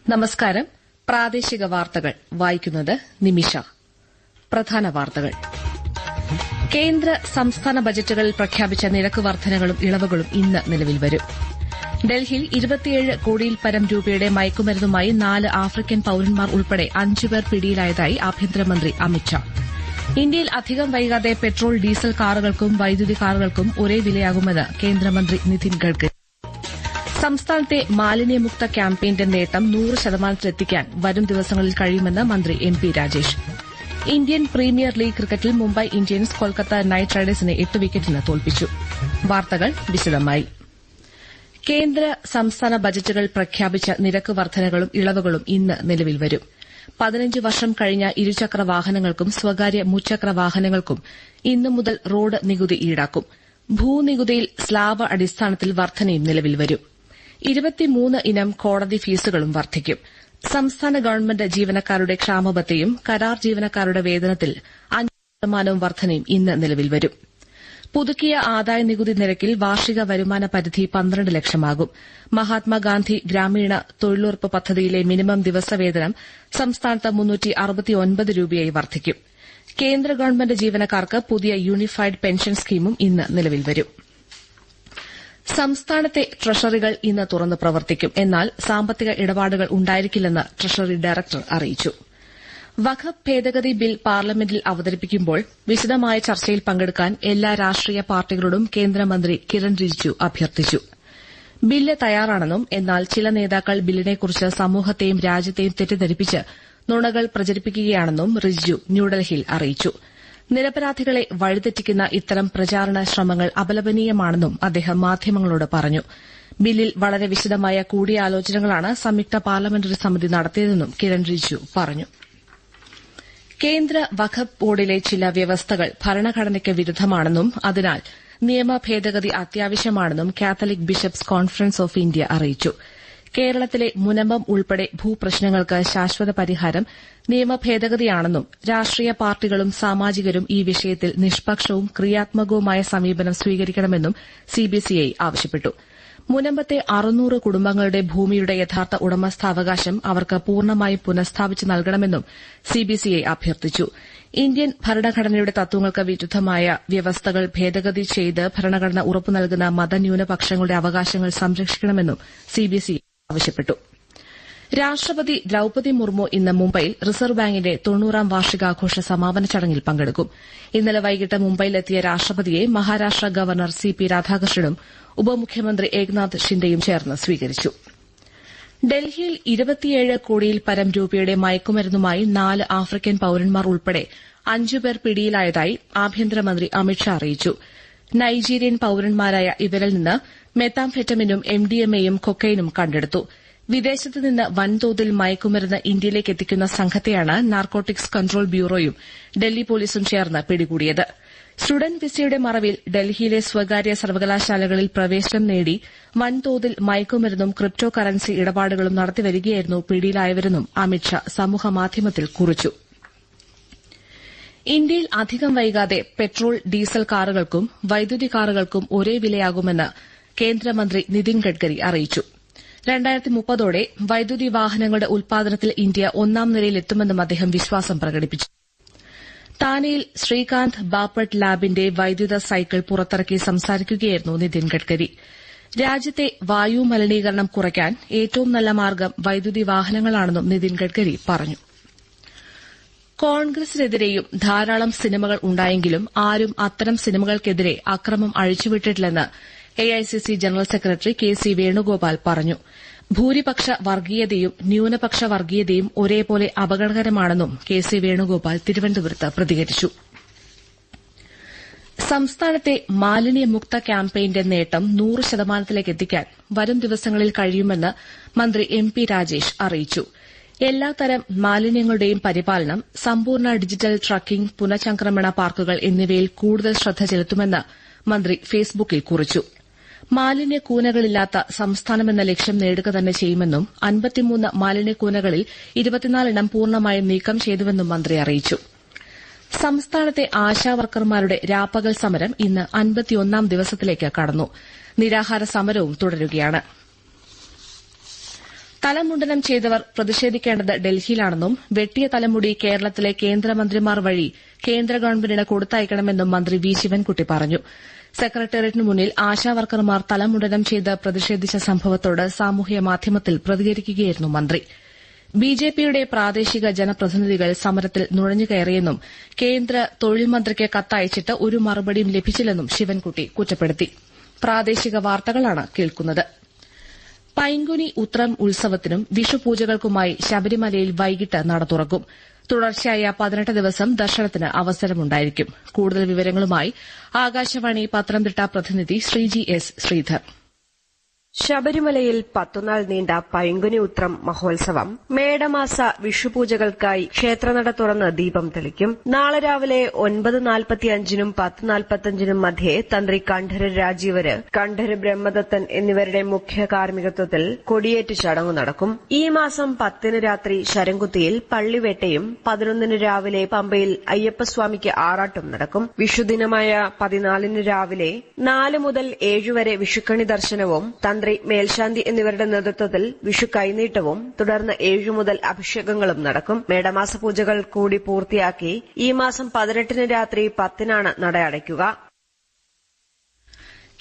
നമസ്കാരം. പ്രാദേശിക വാർത്തകൾ വായിക്കുന്നത് നിമിഷ. പ്രധാന വാർത്തകൾ. കേന്ദ്ര സംസ്ഥാന ബജറ്റുകളിൽ പ്രഖ്യാപിച്ച നിരക്ക് വർധനകളും ഇളവുകളും ഇന്ന് നിലവിൽ വരും. ഡൽഹിയിൽ 27 കോടിയിൽ പരം രൂപയുടെ മയക്കുമരുന്നുമായി 4 ആഫ്രിക്കൻ പൌരന്മാർ ഉൾപ്പെടെ 5 പേർ പിടിയിലായതായി ആഭ്യന്തരമന്ത്രി അമിത്ഷാ. ഇന്ത്യയിൽ അധികം വൈകാതെ പെട്രോൾ, ഡീസൽ കാറുകൾക്കും വൈദ്യുതി കാറുകൾക്കും ഒരേ വിലയാകുമെന്ന് കേന്ദ്രമന്ത്രി നിതിൻ ഗഡ്കരി. സംസ്ഥാനത്തെ മാലിന്യമുക്ത ക്യാമ്പയിന്റെ നേട്ടം 100%-ലെത്തിക്കാൻ വരും ദിവസങ്ങളിൽ കഴിയുമെന്ന് മന്ത്രി MP. Rajesh. Indian premier league ക്രിക്കറ്റിൽ മുംബൈ ഇന്ത്യൻസ് കൊൽക്കത്ത നൈറ്റ് റൈഡേഴ്സിനെ 8 വിക്കറ്റിന് തോൽപ്പിച്ചു. വാർത്തകൾ വിശദമായി. കേന്ദ്ര സംസ്ഥാന ബജറ്റുകൾ പ്രഖ്യാപിച്ച നിരക്ക് വർധനകളും ഇളവുകളും ഇന്ന് നിലവിൽ വരും. 15 വർഷം കഴിഞ്ഞ ഇരുചക്ര വാഹനങ്ങൾക്കും സ്വകാര്യ മുച്ചക്ര വാഹനങ്ങൾക്കും ഇന്നു മുതൽ റോഡ് നികുതി ഈടാക്കും. ഭൂനികുതിയിൽ സ്ലാബ് അടിസ്ഥാനത്തിൽ വർധനയും നിലവിൽ വരും. 23 ഇനം കോടതി ഫീസുകളും വർദ്ധിക്കും. സംസ്ഥാന ഗവൺമെന്റ് ജീവനക്കാരുടെ ക്ഷാമബത്തയും കരാർ ജീവനക്കാരുടെ വേതനത്തിൽ 5% വർധനയും ഇന്ന് നിലവിൽ വരും. പുതുക്കിയ ആദായനികുതി നിരക്കിൽ വാർഷിക വരുമാന പരിധി 12 ലക്ഷമാകും. മഹാത്മാഗാന്ധി ഗ്രാമീണ തൊഴിലുറപ്പ് പദ്ധതിയിലെ മിനിമം ദിവസവേതനം സംസ്ഥാനത്ത് 369 രൂപയായി വർദ്ധിക്കും. കേന്ദ്ര ഗവൺമെന്റ് ജീവനക്കാർക്ക് പുതിയ യൂണിഫൈഡ് പെൻഷൻ സ്കീമും ഇന്ന് നിലവിൽ വരും. സംസ്ഥാനത്തെ ട്രഷറികൾ ഇന്ന് തുറന്ന് പ്രവർത്തിക്കും. എന്നാൽ സാമ്പത്തിക ഇടപാടുകൾ ഉണ്ടായിരിക്കില്ലെന്ന് ട്രഷറി ഡയറക്ടർ അറിയിച്ചു. വഖഫ് ഭേദഗതി ബിൽ പാർലമെന്റിൽ അവതരിപ്പിക്കുമ്പോൾ വിശദമായ ചർച്ചയിൽ പങ്കെടുക്കാൻ എല്ലാ രാഷ്ട്രീയ പാർട്ടികളോടും കേന്ദ്രമന്ത്രി കിരൺ റിജിജു അഭ്യർത്ഥിച്ചു. ബില്ല് തയ്യാറാണെന്നും എന്നാൽ ചില നേതാക്കൾ ബില്ലിനെക്കുറിച്ച് സമൂഹത്തെയും രാജ്യത്തെയും തെറ്റിദ്ധരിപ്പിച്ച് നുണകൾ പ്രചരിപ്പിക്കുകയാണെന്നും റിജിജു ന്യൂഡൽഹിയിൽ അറിയിച്ചു. നിരപരാധികളെ വഴിതെറ്റിക്കുന്ന ഇത്തരം പ്രചാരണ ശ്രമങ്ങൾ അപലപനീയമാണെന്നും അദ്ദേഹം മാധ്യമങ്ങളോട് പറഞ്ഞു. ബില്ലിൽ വളരെ വിശദമായ കൂടിയാലോചനകളാണ് സംയുക്ത പാർലമെന്ററി സമിതി നടത്തിയതെന്നും കിരൺ റിജിജു പറഞ്ഞു. കേന്ദ്ര വഖഫ് ബോർഡിലെ ചില വ്യവസ്ഥകൾ ഭരണഘടനയ്ക്ക് വിരുദ്ധമാണെന്നും അതിനാൽ നിയമ ഭേദഗതി അത്യാവശ്യമാണെന്നും Catholic bishops conference of India അറിയിച്ചു. കേരളത്തിലെ മുനമ്പം ഉൾപ്പെടെ ഭൂപ്രശ്നങ്ങൾക്ക് ശാശ്വത പരിഹാരം നിയമ ഭേദഗതിയാണെന്നും രാഷ്ട്രീയ പാർട്ടികളും സാമാജികരും ഈ വിഷയത്തിൽ നിഷ്പക്ഷവും ക്രിയാത്മകവുമായ സമീപനം സ്വീകരിക്കണമെന്നും സിബിസിഐ ആവശ്യപ്പെട്ടു. മുനമ്പത്തെ 600 കുടുംബങ്ങളുടെ ഭൂമിയുടെ യഥാർത്ഥ ഉടമസ്ഥാവകാശം അവർക്ക് പൂർണ്ണമായും പുനഃസ്ഥാപിച്ച് നൽകണമെന്നും സിബിസിഐ അഭ്യർത്ഥിച്ചു. ഇന്ത്യൻ ഭരണഘടനയുടെ തത്വങ്ങൾക്ക് വിരുദ്ധമായ വ്യവസ്ഥകൾ ഭേദഗതി ചെയ്ത് ഭരണഘടന ഉറപ്പു നൽകുന്ന മതന്യൂനപക്ഷങ്ങളുടെ അവകാശങ്ങൾ സംരക്ഷിക്കണമെന്നും സിബിസിഐ ആവശ്യപ്പെട്ടു. രാഷ്ട്രപതി ദ്രൌപദി മുർമു ഇന്ന് മുംബൈയിൽ റിസർവ് ബാങ്കിന്റെ 90ാം വാർഷികാഘോഷ സമാപന ചടങ്ങിൽ പങ്കെടുക്കും. ഇന്നലെ വൈകിട്ട് മുംബൈയിലെത്തിയ രാഷ്ട്രപതിയെ മഹാരാഷ്ട്ര ഗവർണർ സി.പി. രാധാകൃഷ്ണനും ഉപമുഖ്യമന്ത്രി ഏക്നാഥ് ഷിൻഡെയും ചേർന്ന് സ്വീകരിച്ചു. ഡൽഹിയിൽ 27 കോടിയിൽ പരം രൂപയുടെ മയക്കുമരുന്നുമായി 4 ആഫ്രിക്കൻ പൌരന്മാർ ഉൾപ്പെടെ 5 പേർ പിടിയിലായതായി ആഭ്യന്തരമന്ത്രി അമിത്ഷാ അറിയിച്ചു. നൈജീരിയൻ പൌരന്മാരായ ഇവരിൽ നിന്ന് മെത്താംഫെറ്റമിനും എംഡിഎംഎയും കൊക്കൈനും കണ്ടെടുത്തു. വിദേശത്ത് നിന്ന് വൻതോതിൽ മയക്കുമരുന്ന് ഇന്ത്യയിലേക്ക് എത്തിക്കുന്ന സംഘത്തെയാണ് നാർക്കോട്ടിക്സ് കൺട്രോൾ ബ്യൂറോയും ഡൽഹി പോലീസും ചേർന്ന് പിടികൂടിയത്. സ്റ്റുഡന്റ് വിസയുടെ മറവിൽ ഡൽഹിയിലെ സ്വകാര്യ സർവകലാശാലകളിൽ പ്രവേശനം നേടി വൻതോതിൽ മയക്കുമരുന്നും ക്രിപ്റ്റോ കറൻസി ഇടപാടുകളും നടത്തിവരികയായിരുന്നു പിടിയിലായവരെന്നും അമിത്ഷാ സമൂഹമാധ്യമത്തിൽ കുറിച്ചു. ഇന്ത്യയിൽ അധികം വൈകാതെ പെട്രോൾ, ഡീസൽ കാറുകൾക്കും വൈദ്യുതി കാറുകൾക്കും ഒരേ വിലയാകുമെന്ന് കേന്ദ്രമന്ത്രി നിതിൻ ഗഡ്കരി അറിയിച്ചു. 2030ഓടെ വൈദ്യുതി വാഹനങ്ങളുടെ ഉൽപാദനത്തിൽ ഇന്ത്യ 1ാം നിരയിലെത്തുമെന്നും അദ്ദേഹം വിശ്വാസം പ്രകടിപ്പിച്ചു. താനെയിൽ ശ്രീകാന്ത് ബാപ്പട്ട് ലാബിന്റെ വൈദ്യുത സൈക്കിൾ പുറത്തിറക്കി സംസാരിക്കുകയായിരുന്നു നിതിൻ ഗഡ്കരി. രാജ്യത്തെ വായു മലിനീകരണം കുറയ്ക്കാൻ ഏറ്റവും നല്ല മാർഗ്ഗം വൈദ്യുതി വാഹനങ്ങളാണെന്നും നിതിൻ ഗഡ്കരി പറഞ്ഞു. കോൺഗ്രസിനെതിരെയും ധാരാളം സിനിമകൾ ഉണ്ടായെങ്കിലും ആരും അത്തരം സിനിമകൾക്കെതിരെ അക്രമം അഴിച്ചുവിട്ടിട്ടില്ലെന്ന് AICC general secretary KC. Venugopal പറഞ്ഞു. ഭൂരിപക്ഷ വർഗീയതയും ന്യൂനപക്ഷ വർഗീയതയും ഒരേപോലെ അപകടകരമാണെന്നും കെ.സി. വേണുഗോപാൽ തിരുവനന്തപുരത്ത് പ്രതികരിച്ചു. സംസ്ഥാനത്തെ മാലിന്യമുക്ത ക്യാമ്പയിന്റെ നേട്ടം 100%-ലേക്ക് എത്തിക്കാൻ വരും ദിവസങ്ങളിൽ കഴിയുമെന്ന് മന്ത്രി എം.പി. രാജേഷ് അറിയിച്ചു. എല്ലാത്തരം മാലിന്യങ്ങളുടെയും പരിപാലനം, സമ്പൂർണ്ണ ഡിജിറ്റൽ ട്രക്കിംഗ്, പുനഃചംക്രമണ പാർക്കുകൾ എന്നിവയിൽ കൂടുതൽ ശ്രദ്ധ ചെലുത്തുമെന്ന് മന്ത്രി ഫേസ്ബുക്കിൽ കുറിച്ചു. മാലിന്യക്കൂനകളില്ലാത്ത സംസ്ഥാനമെന്ന ലക്ഷ്യം നേടുക തന്നെ ചെയ്യുമെന്നും 53 മാലിന്യക്കൂനകളിൽ 24 എണ്ണം പൂർണ്ണമായും നീക്കം ചെയ്തുവെന്നും മന്ത്രി അറിയിച്ചു. സംസ്ഥാനത്തെ ആശാവർക്കർമാരുടെ രാപ്പകൽ സമരം ഇന്ന് 51ാം ദിവസത്തിലേക്ക് കടന്നു. നിരാഹാര സമരവും തുടരുകയാണ്. തലമുണ്ടനം ചെയ്തവർ പ്രതിഷേധിക്കേണ്ടത് ഡൽഹിയിലാണെന്നും വെട്ടിയ തലമുടി കേരളത്തിലെ കേന്ദ്രമന്ത്രിമാർ വഴി കേന്ദ്ര ഗവൺമെന്റിന് കൊടുത്തയക്കണമെന്നും മന്ത്രി വി ശിവൻകുട്ടി പറഞ്ഞു. സെക്രട്ടേറിയറ്റിനു മുന്നിൽ ആശാവർക്കർമാർ തലമുണ്ടനം ചെയ്ത് പ്രതിഷേധിച്ച സംഭവത്തോട് സാമൂഹ്യ മാധ്യമത്തിൽ പ്രതികരിക്കുകയായിരുന്നു മന്ത്രി. ബിജെപിയുടെ പ്രാദേശിക ജനപ്രതിനിധികൾ സമരത്തിൽ നുഴഞ്ഞുകയറിയെന്നും കേന്ദ്ര തൊഴിൽ മന്ത്രിക്ക് കത്തയച്ചിട്ട് ഒരു മറുപടിയും ലഭിച്ചില്ലെന്നും ശിവൻകുട്ടി കുറ്റപ്പെടുത്തി. പ്രാദേശിക വാർത്തകളാണ് കേൾക്കുന്നത്. പൈങ്കുനി ഉത്രം ഉത്സവത്തിനും വിഷുപൂജകൾക്കുമായി ശബരിമലയിൽ വൈകിട്ട് നട തുറക്കും. തുടർച്ചയായ 18 ദിവസം ദർശനത്തിന് അവസരമുണ്ടായിരിക്കും. കൂടുതൽ വിവരങ്ങളുമായി ആകാശവാണി പത്തനംതിട്ട പ്രതിനിധി ശ്രീജി എസ് ശ്രീധർ. ശബരിമലയിൽ 10 നാൾ നീണ്ട പൈങ്കുനി ഉത്രം മഹോത്സവം മേടമാസ വിഷുപൂജകൾക്കായി ക്ഷേത്രനട തുറന്ന് ദീപം തെളിക്കും. നാളെ രാവിലെ 9:45നും 10:45നും മധ്യേ തന്ത്രി കണ്ഠര് രാജീവര്, കണ്ഠര് ബ്രഹ്മദത്തൻ എന്നിവരുടെ മുഖ്യ കാർമ്മികത്വത്തിൽ കൊടിയേറ്റ് ചടങ്ങു നടക്കും. ഈ മാസം 10ന് രാത്രി ശരംകുത്തിയിൽ പള്ളിവേട്ടയും 11ന് രാവിലെ പമ്പയിൽ അയ്യപ്പസ്വാമിക്ക് ആറാട്ടും നടക്കും. വിഷുദിനമായ 14ന് രാവിലെ 4 മുതൽ 7 വരെ വിഷുക്കണി ദർശനവും തന്ത്രി മേൽശാന്തി എന്നിവരുടെ നേതൃത്വത്തിൽ വിഷു കൈനീട്ടവും തുടർന്ന് 7 മുതൽ അഭിഷേകങ്ങളും നടക്കും. മേടമാസ പൂജകൾ കൂടി പൂർത്തിയാക്കി ഈ മാസം 18ന് രാത്രി 10നാണ് നട അടയ്ക്കുക.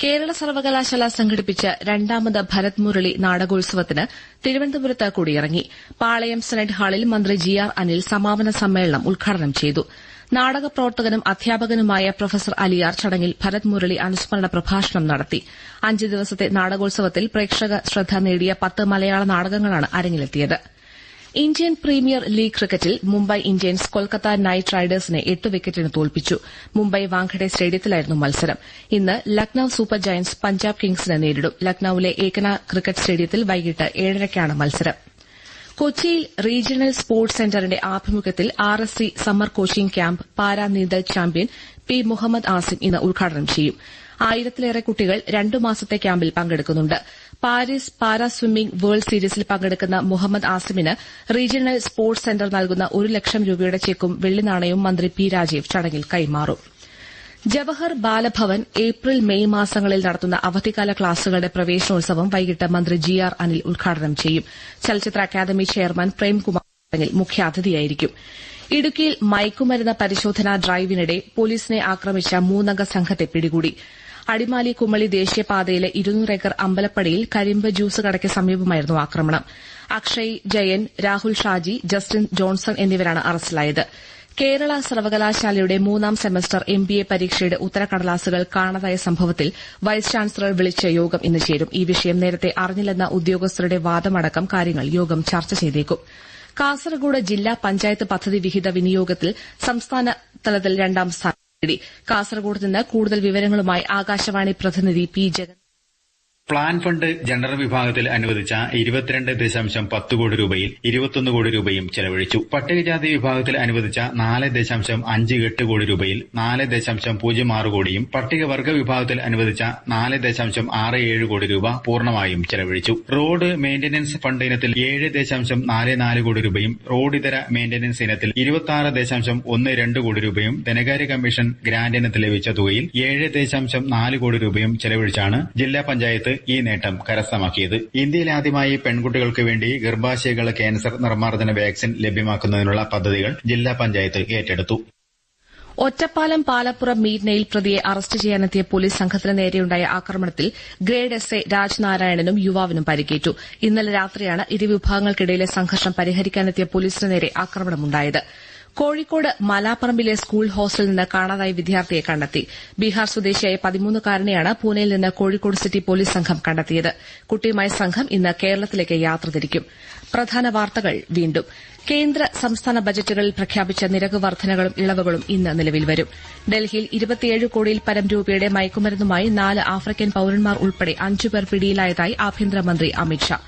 കേരള സർവകലാശാല സംഘടിപ്പിച്ച രണ്ടാമത് ഭരത് മുരളി നാടകോത്സവത്തിന് തിരുവനന്തപുരത്ത് കൊടിയിറങ്ങി. പാളയം സെനറ്റ് ഹാളിൽ മന്ത്രി ജി ആർ അനിൽ സമാപന സമ്മേളനം ഉദ്ഘാടനം ചെയ്തു. നാടക പ്രവർത്തകനും അധ്യാപകനുമായ പ്രൊഫസർ അലിയാർ ചടങ്ങിൽ ഭരത് മുരളി അനുസ്മരണ പ്രഭാഷണം നടത്തി. 5 ദിവസത്തെ നാടകോത്സവത്തിൽ പ്രേക്ഷക ശ്രദ്ധ നേടിയ 10 മലയാള നാടകങ്ങളാണ് അരങ്ങിലെത്തിയത്. ഇന്ത്യൻ പ്രീമിയർ ലീഗ് ക്രിക്കറ്റിൽ മുംബൈ ഇന്ത്യൻസ് കൊൽക്കത്ത നൈറ്റ് റൈഡേഴ്സിനെ 8 വിക്കറ്റിന് തോൽപ്പിച്ചു. മുംബൈ വാങ്കഡെ സ്റ്റേഡിയത്തിലായിരുന്നു മത്സരം. ഇന്ന് ലക്നൌ സൂപ്പർ ജയന്റ്സ് പഞ്ചാബ് കിങ്സിനെ നേരിടും. ലക്നൌവിലെ ഏകന ക്രിക്കറ്റ് സ്റ്റേഡിയത്തിൽ വൈകിട്ട് 7:30ക്കാണ് മത്സരം. കൊച്ചിയിൽ റീജിയണൽ സ്പോർട്സ് സെന്ററിന്റെ ആഭിമുഖ്യത്തിൽ RSC summer coaching camp para നീന്തൽ ചാമ്പ്യൻ പി മുഹമ്മദ് ആസിം ഇന്ന് ഉദ്ഘാടനം ചെയ്യും. 1000-ലേറെ കുട്ടികൾ 2 മാസത്തെ ക്യാമ്പിൽ പങ്കെടുക്കുന്നുണ്ട്. പാരീസ് പാരാ സ്വിമ്മിംഗ് വേൾഡ് സീരീസിൽ പങ്കെടുക്കുന്ന മുഹമ്മദ് ആസിമിന് റീജിയണൽ സ്പോർട്സ് സെന്റർ നൽകുന്ന 1 ലക്ഷം രൂപയുടെ ചെക്കും വെള്ളി നാണയവും മന്ത്രി പി രാജീവ് ചടങ്ങിൽ കൈമാറും. ജവഹർ ബാലഭവൻ ഏപ്രിൽ മെയ് മാസങ്ങളിൽ നടത്തുന്ന അവധിക്കാല ക്ലാസുകളുടെ പ്രവേശനോത്സവം വൈകിട്ട് മന്ത്രി ജി ആർ അനിൽ ഉദ്ഘാടനം ചെയ്യും. ചലച്ചിത്ര അക്കാദമി ചെയർമാൻ പ്രേംകുമാർ ചടങ്ങിൽ മുഖ്യാതിഥിയായിരിക്കും. ഇടുക്കിയിൽ മയക്കുമരുന്ന് പരിശോധനാ ഡ്രൈവിനിടെ പോലീസിനെ ആക്രമിച്ച 3-അംഗ സംഘത്തെ പിടികൂടി. അടിമാലി കുമളി ദേശീയപാതയിലെ 200 ഏക്കർ അമ്പലപ്പടിയിൽ കരിമ്പ് ജ്യൂസ് കടയ്ക്ക് സമീപമായിരുന്നു ആക്രമണം. അക്ഷയ് ജയൻ, രാഹുൽ ഷാജി, ജസ്റ്റിൻ ജോൺസൺ എന്നിവരാണ് അറസ്റ്റിലായത്. കേരള സർവകലാശാലയുടെ 3ാം സെമസ്റ്റർ MBA പരീക്ഷയുടെ ഉത്തരക്കടലാസുകൾ കാണാതായ സംഭവത്തിൽ വൈസ് ചാൻസലർ വിളിച്ച യോഗം ഇന്ന് ചേരും. ഈ വിഷയം നേരത്തെ അറിഞ്ഞില്ലെന്ന ഉദ്യോഗസ്ഥരുടെ വാദമടക്കം കാര്യങ്ങൾ യോഗം ചർച്ച ചെയ്തേക്കും. കാസർഗോഡ് ജില്ലാ പഞ്ചായത്ത് പദ്ധതി വിഹിത വിനിയോഗത്തിൽ സംസ്ഥാന തലത്തിൽ 2ാം സ്ഥാനം നേടി. കാസർഗോഡ് നിന്ന് കൂടുതൽ വിവരങ്ങളുമായി ആകാശവാണി പ്രതിനിധി P Jagan. Plan fund general വിഭാഗത്തിൽ അനുവദിച്ച 22.10 കോടി രൂപയിൽ 21 കോടി രൂപയും ചെലവഴിച്ചു. പട്ടികജാതി വിഭാഗത്തിൽ അനുവദിച്ച 4.58 കോടി രൂപയിൽ 4.06 കോടിയും പട്ടികവർഗ വിഭാഗത്തിൽ അനുവദിച്ച 4.67 കോടി രൂപ പൂർണ്ണമായും ചെലവഴിച്ചു. റോഡ് മെയിന്റനൻസ് ഫണ്ട് ഇനത്തിൽ 7.44 കോടി രൂപയും റോഡിതര മെയിന്റനൻസ് ഇനത്തിൽ 26.12 കോടി രൂപയും ധനകാര്യ കമ്മീഷൻ ഗ്രാന്റ് ഇനത്തിൽ ലഭിച്ച തുകയിൽ 7.4 കോടി രൂപയും ചെലവഴിച്ചാണ് ജില്ലാ പഞ്ചായത്ത് ഈ നേട്ടം കരസ്ഥമാക്കിയത്. ഇന്ത്യയിൽ ആദ്യമായി പെൺകുട്ടികൾക്ക് വേണ്ടി ഗർഭാശയകൾ ക്യാൻസർ നിർമ്മാർജ്ജന വാക്സിൻ ലഭ്യമാക്കുന്നതിനുള്ള പദ്ധതികൾ ജില്ലാ പഞ്ചായത്ത് ഏറ്റെടുത്തു. ഒറ്റപ്പാലം പാലപ്പുറം മീറ്റ്നയിൽ പ്രതിയെ അറസ്റ്റ് ചെയ്യാനെത്തിയ പോലീസ് സംഘത്തിന് നേരെയുണ്ടായ ആക്രമണത്തിൽ ഗ്രേഡ് SA രാജ്നാരായണനും യുവാവിനും പരിക്കേറ്റു. ഇന്നലെ രാത്രിയാണ് ഇരുവിഭാഗങ്ങൾക്കിടയിലെ സംഘർഷം പരിഹരിക്കാനെത്തിയ പോലീസിന് നേരെ ആക്രമണമുണ്ടായത്. കോഴിക്കോട് മലാപ്പറമ്പിലെ സ്കൂൾ ഹോസ്റ്റലിൽ നിന്ന് കാണാതായ വിദ്യാർത്ഥിയെ കണ്ടെത്തി. ബീഹാർ സ്വദേശിയായ 13-കാരനെയാണ് പൂനെയിൽ നിന്ന് കോഴിക്കോട് സിറ്റി പോലീസ് സംഘം കണ്ടെത്തിയത്. കുട്ടിയുമായ സംഘം ഇന്ന് കേരളത്തിലേക്ക് യാത്ര തിരിക്കും. പ്രധാന വാർത്തകൾ വീണ്ടും. കേന്ദ്ര സംസ്ഥാന ബജറ്റുകളിൽ പ്രഖ്യാപിച്ച നിരക്ക് വർധനകളും ഇളവുകളും ഇന്ന് നിലവിൽ വരും. ഡൽഹിയിൽ 27 കോടിയിൽ പരം രൂപയുടെ മയക്കുമരുന്നുമായി 4 ആഫ്രിക്കൻ പൌരന്മാർ ഉൾപ്പെടെ 5 പേർ പിടിയിലായതായി ആഭ്യന്തരമന്ത്രി അമിത്ഷാ.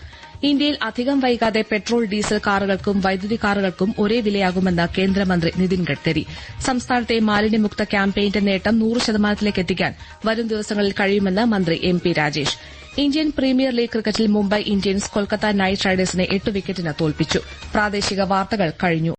ഇന്ത്യയിൽ അധികം വൈകാതെ പെട്രോൾ ഡീസൽ കാറുകൾക്കും വൈദ്യുതി കാറുകൾക്കും ഒരേ വിലയാകുമെന്ന് കേന്ദ്രമന്ത്രി നിതിൻ ഗഡ്കരി. സംസ്ഥാനത്തെ മാലിന്യമുക്ത ക്യാമ്പയിന്റെ നേട്ടം 100%ലേക്ക് എത്തിക്കാൻ വരും ദിവസങ്ങളിൽ കഴിയുമെന്ന് മന്ത്രി MP Rajesh. Indian premier league ക്രിക്കറ്റിൽ മുംബൈ ഇന്ത്യൻസ് കൊൽക്കത്ത നൈറ്റ് റൈഡേഴ്സിനെ 8 വിക്കറ്റിന് തോൽപ്പിച്ചു. പ്രാദേശിക വാർത്തകൾ കഴിഞ്ഞു.